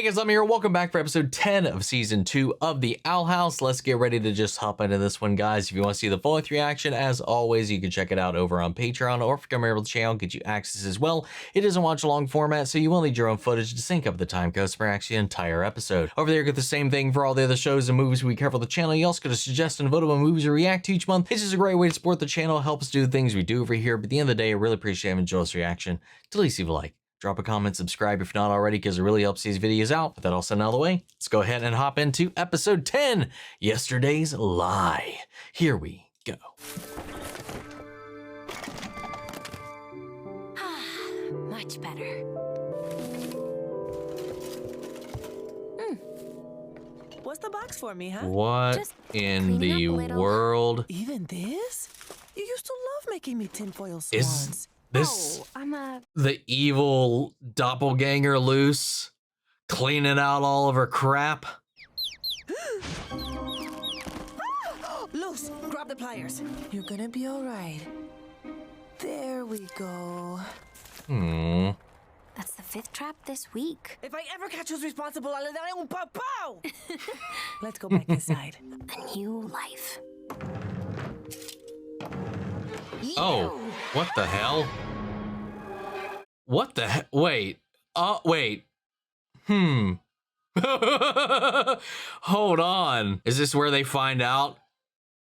Hey guys, I'm here. Welcome back for episode 10 of season 2 of the Owl House. Let's get ready to just hop into this one, guys. If you want to see the full length reaction, as always, you can check it out over on Patreon, or if you come over to the channel, get you access as well. It is a watch along format, so you will need your own footage to sync up the time codes for actually the entire episode. Over there, you get the same thing for all the other shows and movies we cover on the channel. You also get to suggest and vote on movies we react to each month. It's just a great way to support the channel, help us do the things we do over here. But at the end of the day, I really appreciate having enjoyed this reaction. To at least leave a like. Drop a comment, subscribe if not already, because it really helps these videos out. With that all said and out of the way, let's go ahead and hop into episode 10, Yesterday's Lie. Here we go. Much better. What's the box for me, huh? What Just in the world? Even this? You used to love making me tinfoil swans. Is this The evil doppelganger loose, cleaning out all of her crap? Loose, grab the pliers. You're gonna be all right. There we go. That's the 5th trap this week. If I ever catch who's responsible, I'll let un pow. Let's go back inside. A new life. Oh, what the hell? What the heck? Wait. Wait. Hold on. Is this where they find out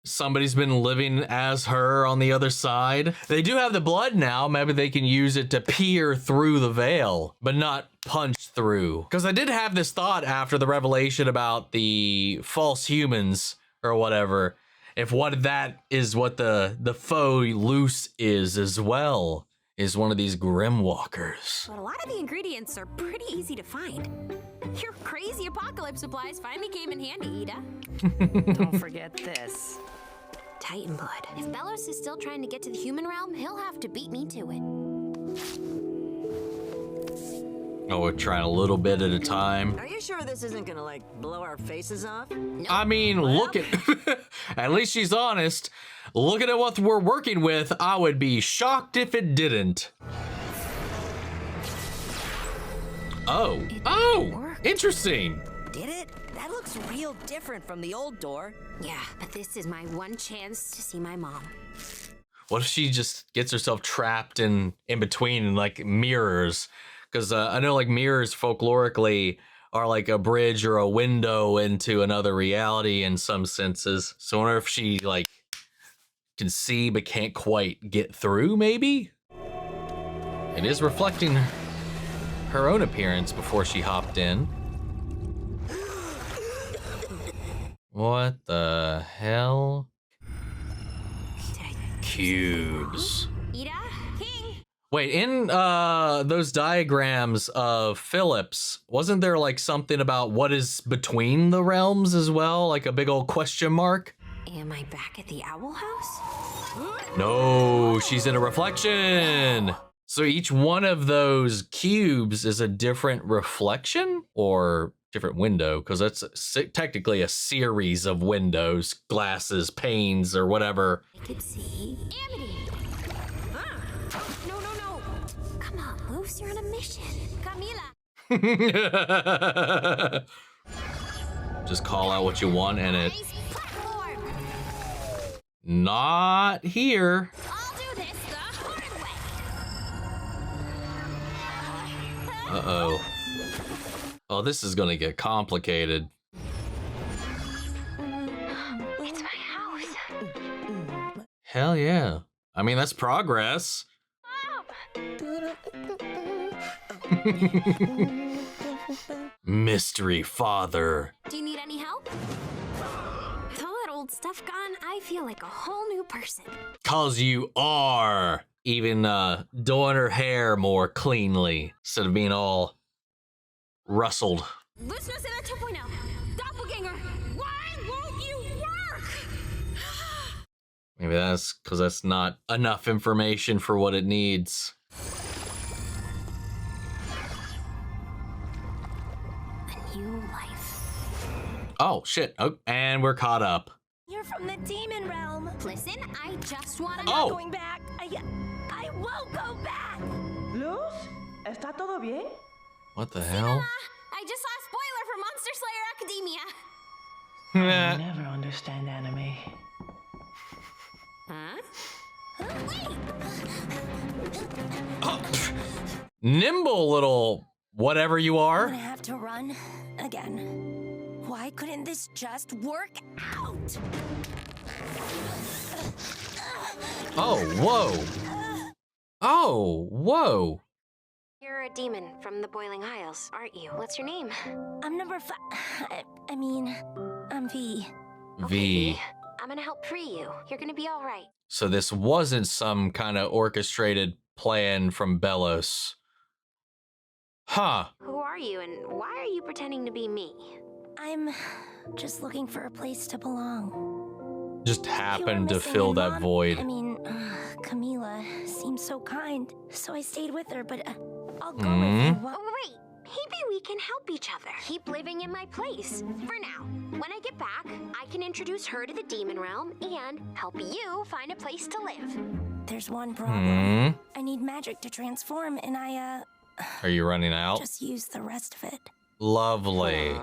somebody's been living as her on the other side? They do have the blood now. Maybe they can use it to peer through the veil, but not punch through. Because I did have this thought after the revelation about the false humans or whatever. If what that is what the faux loose is as well, is one of these grim walkers. But a lot of the ingredients are pretty easy to find. Your crazy apocalypse supplies finally came in handy, Ida. Don't forget this. Titan blood. If Bellos is still trying to get to the human realm, he'll have to beat me to it. Oh, we're trying a little bit at a time. Are you sure this isn't gonna, like, blow our faces off? I mean, look at, at least she's honest. Looking at what we're working with, I would be shocked if it didn't. Oh, interesting. Did it? That looks real different from the old door. Yeah, but this is my one chance to see my mom. What if she just gets herself trapped in between like mirrors? Because I know like mirrors folklorically are like a bridge or a window into another reality in some senses. So I wonder if she like can see but can't quite get through, maybe? It is reflecting her own appearance before she hopped in. What the hell? Cubes. Ida, King. Wait, in those diagrams of Phillips, wasn't there like something about what is between the realms as well? Like a big old question mark? Am I back at the Owl House? No, she's in a reflection. So each one of those cubes is a different reflection or different window, because that's technically a series of windows, glasses, panes, or whatever. I could see Amity. No. Come on, Luce, you're on a mission. Camila. Just call out what you want and it. Nice platform. Not here. I'll do this the hard way. Uh-oh. Oh, this is gonna get complicated. It's my house. Hell yeah. I mean, that's progress. Mystery father. Do you need any help? With all that old stuff gone, I feel like a whole new person. 'Cause you are. Even doing her hair more cleanly instead of being all rustled. Luce knows that 2.0. Doppelganger, why won't you work? Maybe that's because that's not enough information for what it needs. A new life. Oh, shit. Oh, and we're caught up. You're from the demon realm. Listen, I just want to Oh. Going back. I won't go back. Luz, ¿está todo bien? What the hell? I just saw a spoiler for Monster Slayer Academia. I never understand anime. Huh? Nimble little whatever you I'm are. gonna have to run again. Why couldn't this just work out? Oh, whoa. Oh, whoa. You're a demon from the Boiling Isles, aren't you? What's your name? I'm number 5. I mean, I'm V. V. I'm gonna help free you. You're gonna be all right. So this wasn't some kind of orchestrated plan from Belos. Huh. Who are you, and why are you pretending to be me? I'm just looking for a place to belong. Just You were happened to missing fill my that mom. void. I mean, Camila seems so kind, so I stayed with her, but I'll go if you want. Oh, wait. Maybe we can help each other. Keep living in my place. For now. When I get back, I can introduce her to the demon realm and help you find a place to live. There's one problem. Hmm. I need magic to transform, and I, Are you running out? just use the rest of it. Lovely.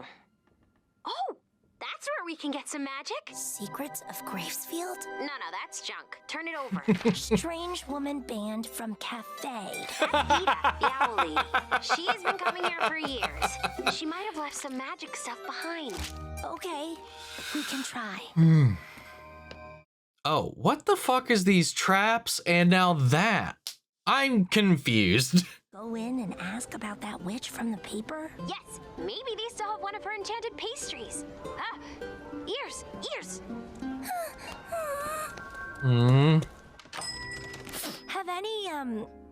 Oh, that's where we can get some magic. Secrets of Gravesfield? No, that's junk. Turn it over. Strange woman band from Cafe. Ida, the owl lady. She has been coming here for years. She might have left some magic stuff behind. Okay, we can try. Oh, what the fuck is these traps and now that? I'm confused. Go in and ask about that witch from the paper? Yes, maybe they still have one of her enchanted pastries. Ah, ears. Hmm. Have any,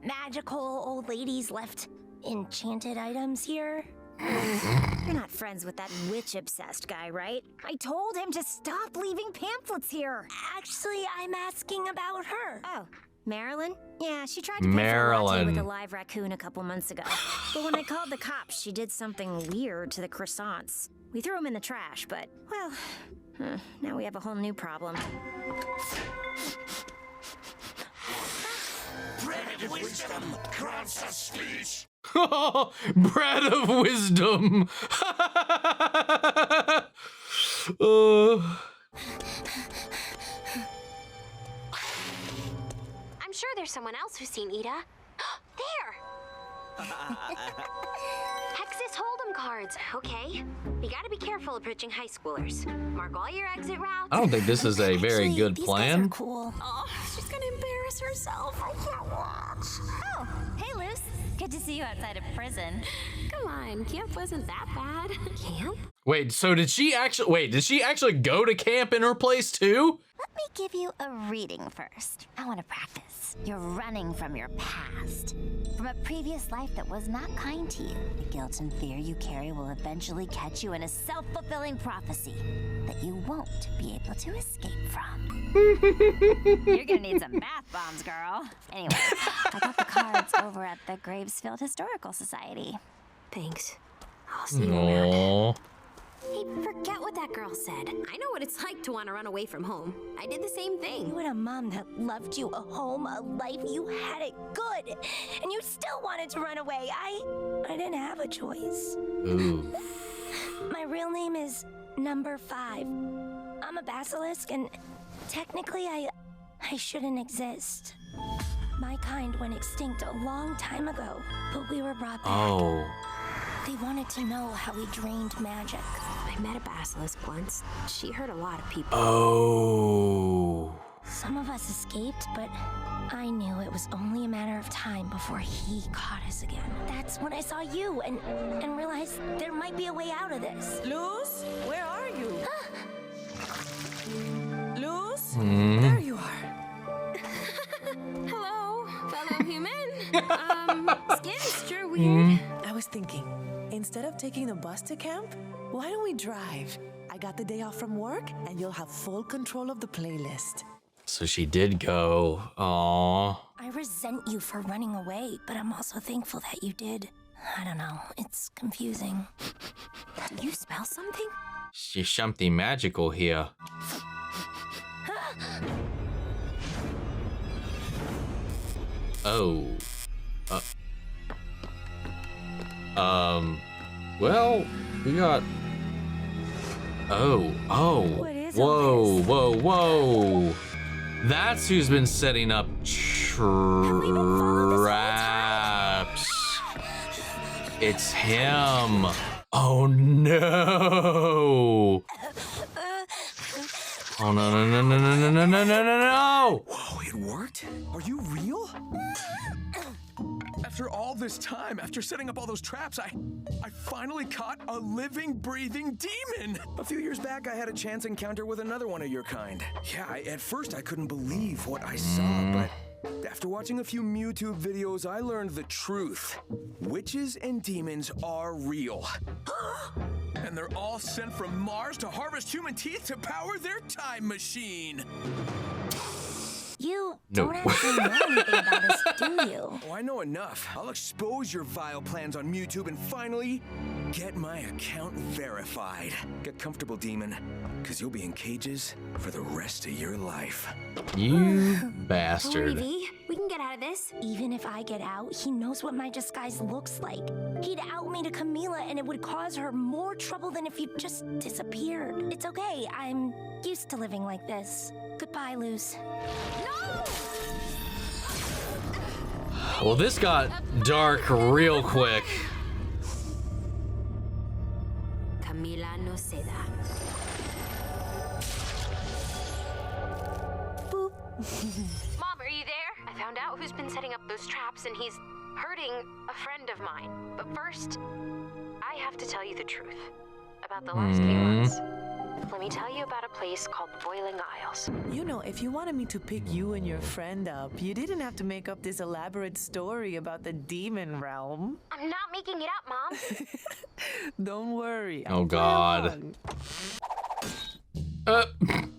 magical old ladies left enchanted items here? You're not friends with that witch-obsessed guy, right? I told him to stop leaving pamphlets here. Actually, I'm asking about her. Oh, Marilyn? Yeah, she tried to pay for a latte with Marilyn. a live raccoon a couple months ago. But when I called the cops, she did something weird to the croissants. We threw them in the trash, but, well, now we have a whole new problem. Bread of wisdom grants us speech. Bread of wisdom. I'm sure there's someone else who's seen Ida. There! Hexus Hold'em cards. Okay. You gotta be careful approaching high schoolers. Mark all your exit routes. I don't think this is a very Actually, good these guys plan. are cool. Oh, she's gonna embarrass herself. I can't watch. Oh, hey, Luce. Good to see you outside of prison. Come on, camp wasn't that bad. Camp? Wait, so did she actually go to camp in her place too? Let me give you a reading first. I want to practice. You're running from your past, from a previous life that was not kind to you. The guilt and fear you carry will eventually catch you in a self-fulfilling prophecy that you won't be able to escape from. You're gonna need some bath bombs, girl. Anyway, I got the cards over at the Gravesfield Historical Society. Thanks. I'll see you around. Aww. Hey, forget what that girl said. I know what it's like to want to run away from home. I did the same thing. You had a mom that loved you, a home, a life. You had it good, and you still wanted to run away. I didn't have a choice. Ooh. My real name is Number 5. I'm a basilisk, and technically I shouldn't exist. My kind went extinct a long time ago, but we were brought back. Oh. They wanted to know how we drained magic. I met a basilisk once. She hurt a lot of people. Oh. Some of us escaped, but I knew it was only a matter of time before he caught us again. That's when I saw you and realized there might be a way out of this. Luz, where are you? Luz? Hmm. There you are. Hello, fellow human. Skin's sure weird. I was thinking, instead of taking the bus to camp, why don't we drive? I got the day off from work, and you'll have full control of the playlist. So she did go. Aww. I resent you for running away, but I'm also thankful that you did. I don't know, it's confusing. Do you smell something? She's something magical here. Oh. Well, we got... Oh. What is all Whoa, this? whoa. That's who's been setting up traps. It's him. Oh no. Oh no. Whoa, it worked? Are you real? After all this time, after setting up all those traps, I finally caught a living, breathing demon. A few years back, I had a chance encounter with another one of your kind. Yeah, at first I couldn't believe what I saw, but after watching a few YouTube videos, I learned the truth. Witches and demons are real. And they're all sent from Mars to harvest human teeth to power their time machine. You No. don't actually know anything about us, do you? Oh, I know enough. I'll expose your vile plans on YouTube and finally get my account verified. Get comfortable, demon, because you'll be in cages for the rest of your life. You Don't bastard. worry, V. We can get out of this. Even if I get out, he knows what my disguise looks like. He'd out me to Camila, and it would cause her more trouble than if you just disappeared. It's okay. I'm used to living like this. Goodbye, Luz. Well, this got dark real quick. Camila no seda. Mom, are you there? I found out who's been setting up those traps, and he's hurting a friend of mine. But first, I have to tell you the truth about the last few months. Let me tell you about a place called the Boiling Isles. You know, if you wanted me to pick you and your friend up, you didn't have to make up this elaborate story about the demon realm. I'm not making it up, Mom. Don't worry. Oh, I'll play God. along.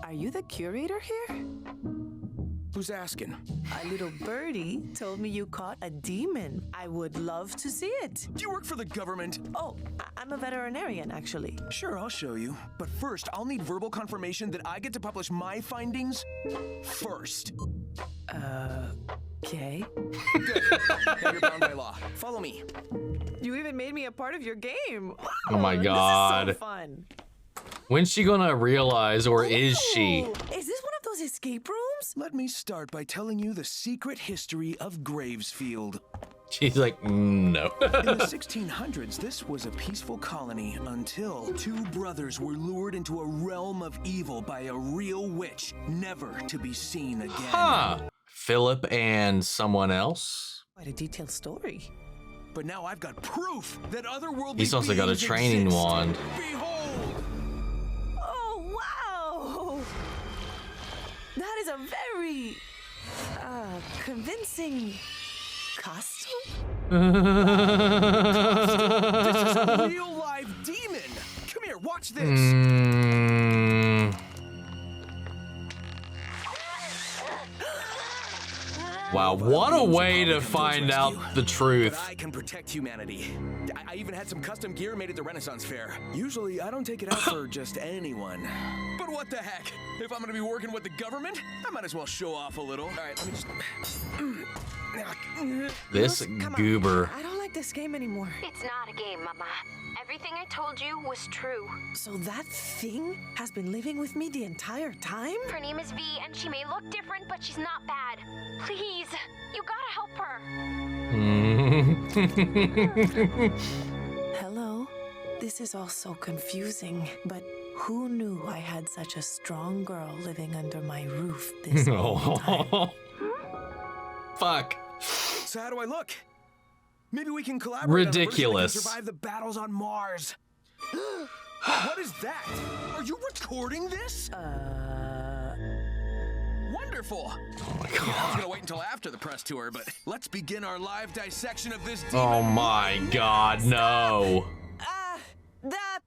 Are you the curator here? Who's asking? A little birdie told me you caught a demon. I would love to see it. Do you work for the government? Oh, I'm a veterinarian, actually. Sure, I'll show you. But first, I'll need verbal confirmation that I get to publish my findings first. Okay. Good. Now you're bound by law. Follow me. You even made me a part of your game. Oh my This God. is so fun. When's she gonna realize, or is she? Ooh, is this one of those escape rooms? Let me start by telling you the secret history of Gravesfield. She's like, no. In the 1600s, this was a peaceful colony until two brothers were lured into a realm of evil by a real witch, never to be seen again. Huh. Philip and someone else? Quite a detailed story. But now I've got proof that otherworldly He's also got a beings training exist. wand. Behold! Oh, wow! That is a very, convincing costume? This is a real live demon! Come here, watch this! Wow, what a way to find out the truth. But I can protect humanity. I even had some custom gear made at the Renaissance Fair. Usually, I don't take it out for just anyone. But what the heck? If I'm gonna be working with the government, I might as well show off a little. All right, let me just... This Come on. goober. I don't like this game anymore. It's not a game, Mama. Everything I told you was true. So that thing has been living with me the entire time? Her name is V, and she may look different, but she's not bad. Please, you gotta help her. Hello? This is all so confusing, but who knew I had such a strong girl living under my roof this whole time? Fuck. So how do I look? Maybe we can collaborate Ridiculous. on a version that can survive the battles on Mars. What is that? Are you recording this? Wonderful. Oh my I was God. gonna wait until after the press tour, but let's begin our live dissection of this demon. Oh my God, no.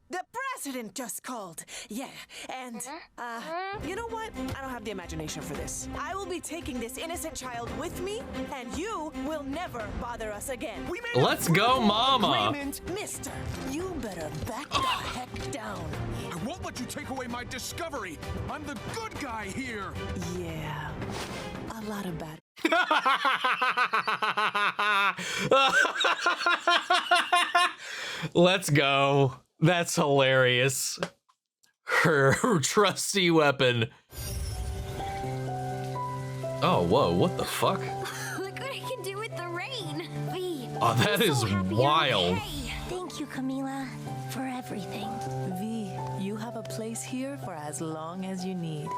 The president just called. Yeah, and, you know what? I don't have the imagination for this. I will be taking this innocent child with me, and you will never bother us again. We made Let's a go, verbal mama. agreement. Mister, you better back the heck down. I won't let you take away my discovery. I'm the good guy here. Yeah, a lot of bad Let's go. That's hilarious. Her trusty weapon. Oh, whoa, what the fuck? Look what I can do with the rain. V. Oh, that is wild. Thank you, Camila, for everything. V, you have a place here for as long as you need.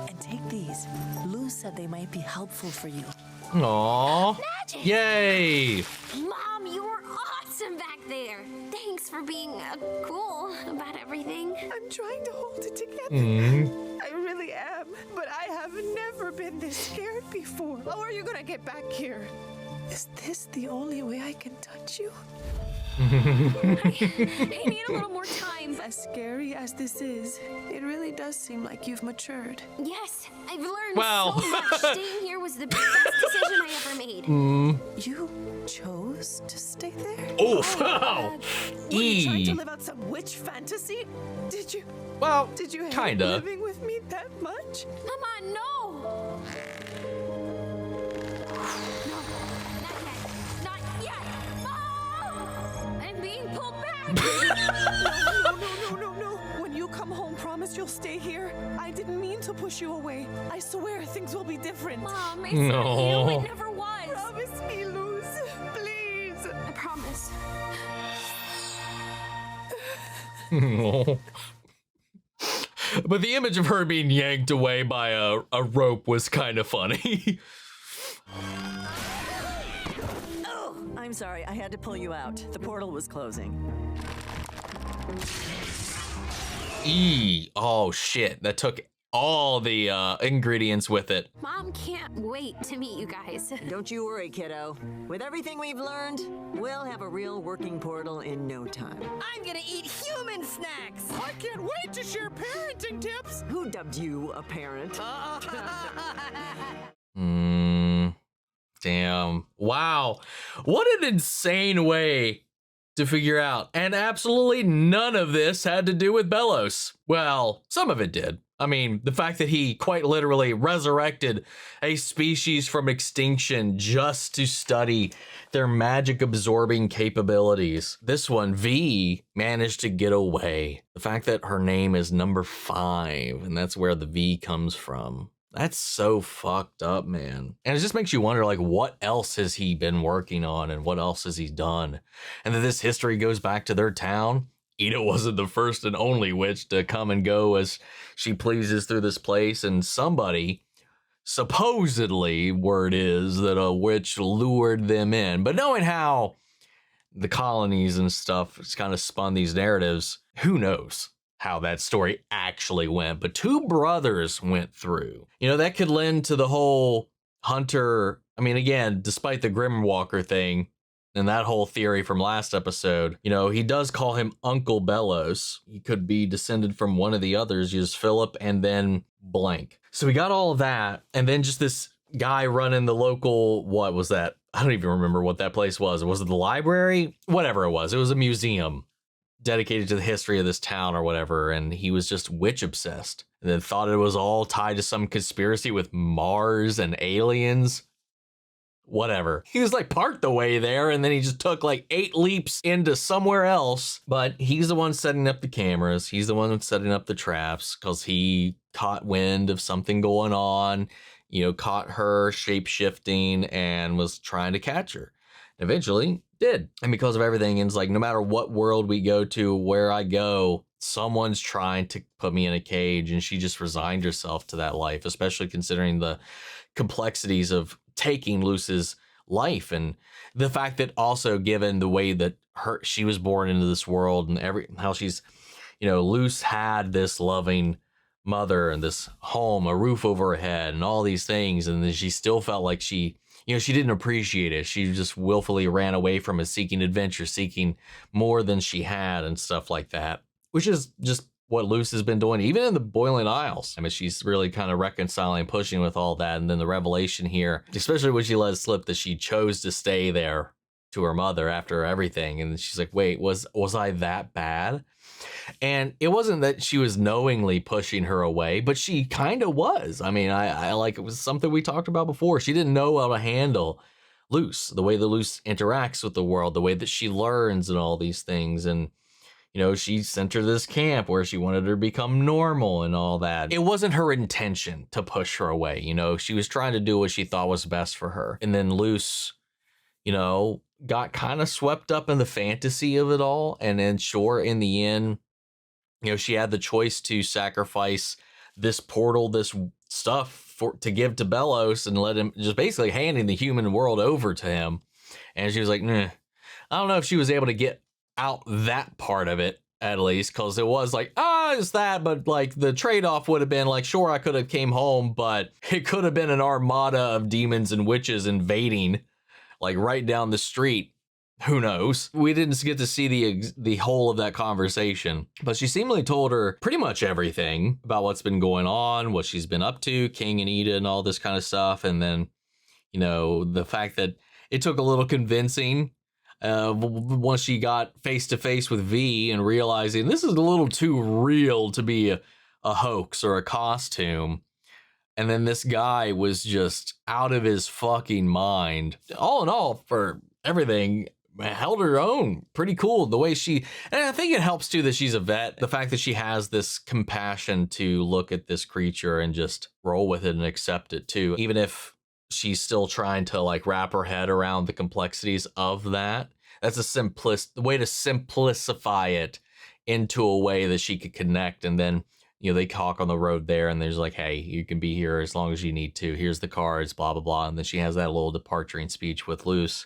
And take these. Lou said they might be helpful for you. Aww. Magic. Yay. Mom, you were awesome back there. Thanks for being cool about everything. I'm trying to hold it together. I really am, but I have never been this scared before. How are you gonna get back here? Is this the only way I can touch you? I need a little more time. As scary as this is, it really does seem like you've matured. Yes, I've learned Wow. so much. Staying here was the best decision I ever made. You chose to stay there? Oof. Were you trying E. to live out some witch fantasy? Did you? Well, Did you hate kinda. living with me that much? Mama, no! No, not yet. Mom! I'm being pulled back. No. When you come home, promise you'll stay here. I didn't mean to push you away. I swear things will be different. Mom, it's No. not you. It never was. Promise me, Luz. Please. I promise. But the image of her being yanked away by a rope was kind of funny. Oh, I'm sorry. I had to pull you out. The portal was closing. E. Oh shit, that took all the ingredients with it. Mom can't wait to meet you guys. Don't you worry, kiddo. With everything we've learned, we'll have a real working portal in no time. I'm gonna eat human snacks. I can't wait to share parenting tips. Who dubbed you a parent? Damn. Wow. What an insane way to figure out. And absolutely none of this had to do with Bellows. Well, some of it did. I mean, the fact that he quite literally resurrected a species from extinction just to study their magic absorbing capabilities. This one, V, managed to get away. The fact that her name is number 5, and that's where the V comes from. That's so fucked up, man. And it just makes you wonder, like, what else has he been working on and what else has he done? And that this history goes back to their town. Ida wasn't the first and only witch to come and go as she pleases through this place, and somebody, supposedly, word is that a witch lured them in. But knowing how the colonies and stuff has kind of spun these narratives, who knows how that story actually went. But 2 brothers went through. You know, that could lend to the whole Hunter, I mean, again, despite the Grimwalker thing, and that whole theory from last episode, you know, he does call him Uncle Bellows. He could be descended from one of the others, just Philip and then blank. So we got all of that. And then just this guy running the local, what was that? I don't even remember what that place was. Was it the library? Whatever it was. It was a museum dedicated to the history of this town or whatever. And he was just witch obsessed and then thought it was all tied to some conspiracy with Mars and aliens. Whatever. He was like part the way there, and then he just took like 8 leaps into somewhere else. But he's the one setting up the cameras. He's the one setting up the traps because he caught wind of something going on, you know, caught her shape-shifting and was trying to catch her. Eventually did. And because of everything, it's like no matter what world we go to, where I go, someone's trying to put me in a cage, and she just resigned herself to that life, especially considering the complexities of taking Luce's life and the fact that also given the way that she was born into this world and how she's, you know, Luce had this loving mother and this home, a roof over her head and all these things. And then she still felt like she, you know, she didn't appreciate it. She just willfully ran away from it, seeking adventure, seeking more than she had and stuff like that, which is just what Luce has been doing, even in the Boiling Isles. I mean, she's really kind of reconciling, pushing with all that. And then the revelation here, especially when she let it slip that she chose to stay there to her mother after everything. And she's like, wait, was I that bad? And it wasn't that she was knowingly pushing her away, but she kind of was. I mean, I like, it was something we talked about before. She didn't know how to handle Luce, the way that Luce interacts with the world, the way that she learns and all these things. And, you know, she sent her to this camp where she wanted her to become normal and all that. It wasn't her intention to push her away. You know, she was trying to do what she thought was best for her. And then Luce, you know, got kind of swept up in the fantasy of it all. And then sure, in the end, you know, she had the choice to sacrifice this portal, this stuff to give to Bellos and let him, just basically handing the human world over to him. And she was like, nah. I don't know if she was able to get out that part of it, at least, because it was like, it's that, but like the trade-off would have been like, sure, I could have came home, but it could have been an armada of demons and witches invading like right down the street. Who knows? We didn't get to see the whole of that conversation, but she seemingly told her pretty much everything about what's been going on, what she's been up to, King and Eda and all this kind of stuff. And then, you know, the fact that it took a little convincing once she got face to face with V and realizing this is a little too real to be a hoax or a costume. And then this guy was just out of his fucking mind. All in all, for everything, held her own pretty cool. The way she, and I think it helps too that she's a vet. The fact that she has this compassion to look at this creature and just roll with it and accept it too. Even if she's still trying to like wrap her head around the complexities of that. That's the way to simplify it into a way that she could connect. And then, you know, they talk on the road there and there's like, hey, you can be here as long as you need to. Here's the cards, blah, blah, blah. And then she has that little departuring speech with Luce.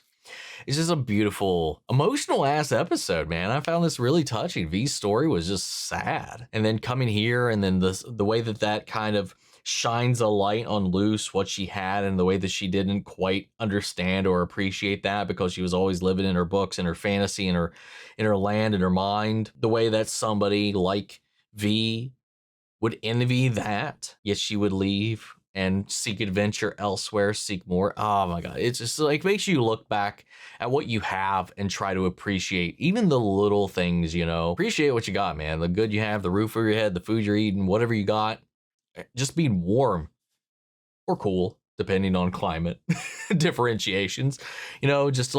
It's just a beautiful, emotional ass episode, man. I found this really touching. V's story was just sad. And then coming here and then the way that kind of shines a light on Luce, what she had, and the way that she didn't quite understand or appreciate that because she was always living in her books and her fantasy and in her land and her mind. The way that somebody like V would envy that, yet she would leave and seek adventure elsewhere, seek more. Oh my God. It's just like makes you look back at what you have and try to appreciate even the little things, you know. Appreciate what you got, man. The good you have, the roof over your head, the food you're eating, whatever you got. Just being warm or cool, depending on climate differentiations, you know, just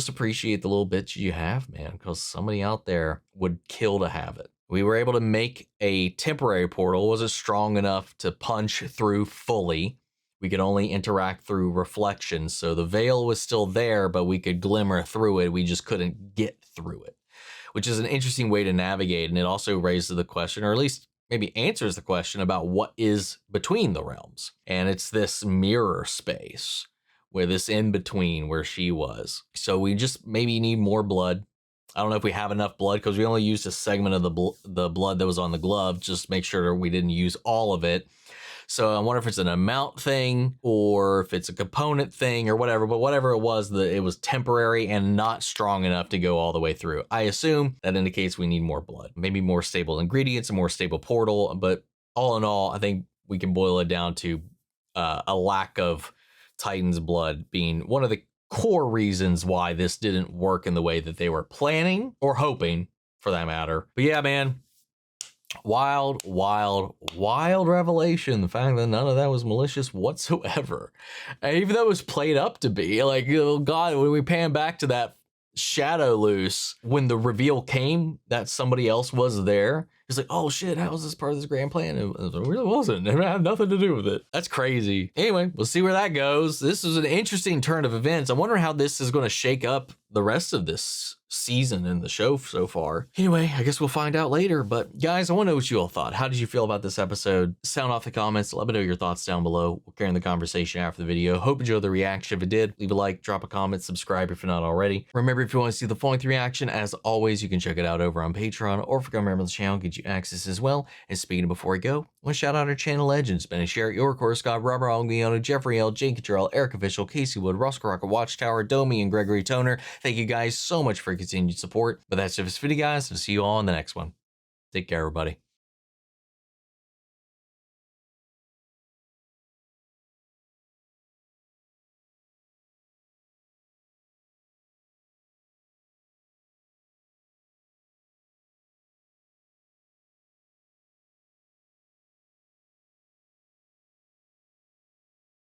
appreciate the little bits you have, man, because somebody out there would kill to have it. We were able to make a temporary portal. It wasn't strong enough to punch through fully. We could only interact through reflections. So the veil was still there, but we could glimmer through it. We just couldn't get through it, which is an interesting way to navigate. And it also raises the question, or at least maybe answers the question about what is between the realms. And it's this mirror space where this in between where she was. So we just maybe need more blood. I don't know if we have enough blood because we only used a segment of the blood that was on the glove. Just make sure we didn't use all of it. So I wonder if it's an amount thing or if it's a component thing or whatever. But whatever it was temporary and not strong enough to go all the way through. I assume that indicates we need more blood, maybe more stable ingredients, a more stable portal. But all in all, I think we can boil it down to a lack of Titan's blood being one of the core reasons why this didn't work in the way that they were planning or hoping, for that matter. But yeah, man, wild revelation. The fact that none of that was malicious whatsoever, even though it was played up to be. Like, oh God, when we pan back to that shadow Luce, when the reveal came that somebody else was there, it's like, oh shit, how was this part of this grand plan? It really wasn't. It had nothing to do with it. That's crazy. Anyway, we'll see where that goes. This is an interesting turn of events. I wonder how this is going to shake up the rest of this season in the show so far. Anyway, I guess we'll find out later. But guys, I want to know what you all thought. How did you feel about this episode? Sound off the comments. Let me know your thoughts down below. We'll carry on the conversation after the video. Hope you enjoyed the reaction. If it did, leave a like, drop a comment, subscribe if you're not already. Remember, if you want to see the full-length reaction, as always, you can check it out over on Patreon, or if you become a member of the channel, get you access as well. And speaking of before we go, I want to shout out our channel legends: Ben and Share, Your Course, Scott, Robert Algliano, Jeffrey L, Jake Jarrell, Eric Official, Casey Wood, Roscoe Rocket Watchtower, Domi, and Gregory Toner. Thank you guys so much for your continued support. But that's it for this video, guys. I'll see you all in the next one. Take care, everybody.